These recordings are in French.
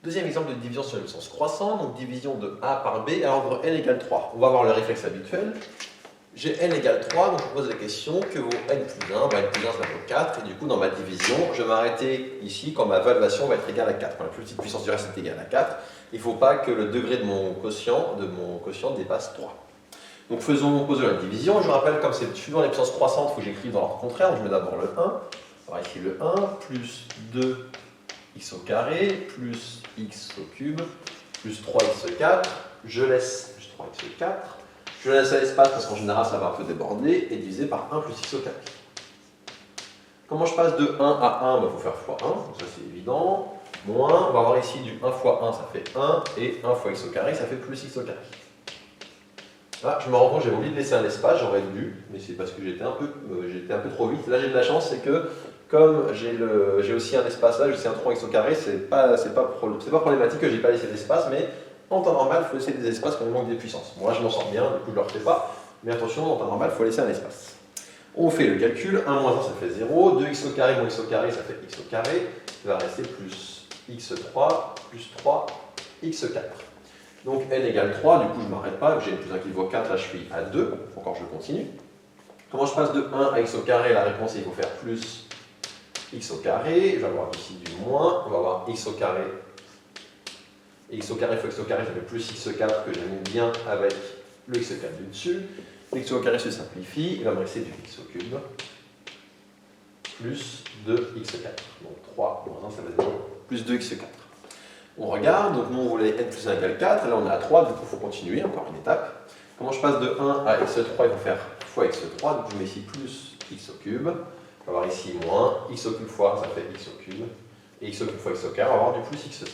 Deuxième exemple de division sur une puissance croissante, donc division de a par b à ordre n égale 3. On va avoir le réflexe habituel. J'ai n égale 3, donc je pose la question que vaut n plus 1, n plus 1 ça vaut 4, et du coup dans ma division, je vais m'arrêter ici quand ma valuation va être égale à 4. Quand la plus petite puissance du reste est égale à 4, il ne faut pas que le degré de mon quotient dépasse 3. Donc posons la division. Je rappelle, comme c'est suivant les puissances croissantes, il faut que j'écrive dans l'ordre contraire. Donc je mets d'abord le 1. Alors ici le 1 plus 2x au carré plus x au cube plus 3x au 4. Je laisse 3x au 4. Je laisse à l'espace parce qu'en général ça va un peu déborder et divisé par 1 plus x au carré. Comment je passe de 1 à 1? Il faut faire x1, donc ça c'est évident. Moins, on va avoir ici du 1 fois 1, ça fait 1, et 1 fois x au carré, ça fait plus x au carré. Ah, je me rends compte, j'avais oublié de laisser un espace, j'aurais dû, mais c'est parce que j'étais un peu trop vite. Là j'ai de la chance, c'est que comme j'ai aussi un espace là, j'ai aussi un 3x au carré, c'est pas problématique que j'ai pas laissé d'espace, mais en temps normal, il faut laisser des espaces quand il manque des puissances. Moi je m'en sors bien, du coup je ne le refais pas, mais attention, en temps normal, il faut laisser un espace. On fait le calcul, 1 moins 1 ça fait 0, 2x au carré moins x au carré ça fait x au carré, il va rester plus x3 plus 3x4. Donc n égale 3, du coup je ne m'arrête pas, j'ai n plus 1 qui vaut 4, là je suis à 2, encore je continue. Comment je passe de 1 à x au carré? La réponse il faut faire plus x au carré, je vais avoir ici du moins, on va avoir x au carré, et x au carré fois x au carré ça fait plus x4 que j'ai mis bien avec le x4 du dessus. X au carré se simplifie, il va me rester du x au cube plus 2x4. Donc 3 moins 1 ça va être plus 2x4. On regarde, donc nous on voulait n plus 1 égale 4, là on est à 3, du coup il faut continuer, encore une étape. Comment je passe de 1 à x3? Il faut faire fois x3, donc je mets ici plus x au cube. On va avoir ici moins, x au cube fois, ça fait x au cube. Et x au cube fois x au carré, on va avoir du plus x5.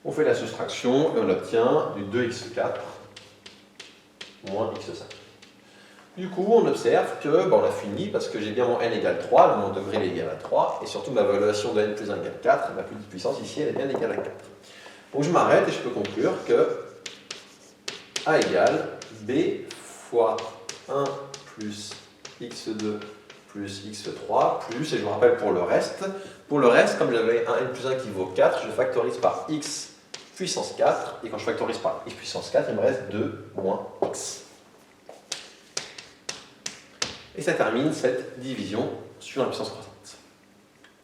On fait la soustraction et on obtient du 2x4 moins x5. Du coup, on observe que on a fini parce que j'ai bien mon n égale 3, mon degré est égal à 3, et surtout ma valuation de n plus 1 égale 4, ma petite puissance ici elle est bien égale à 4. Donc je m'arrête et je peux conclure que a égale b fois 1 plus x2 plus x3 plus, et je vous rappelle pour le reste, comme j'avais un n plus 1 qui vaut 4, je factorise par x puissance 4, et quand je factorise par x puissance 4, il me reste 2 moins x. Et ça termine cette division sur la puissance croissante.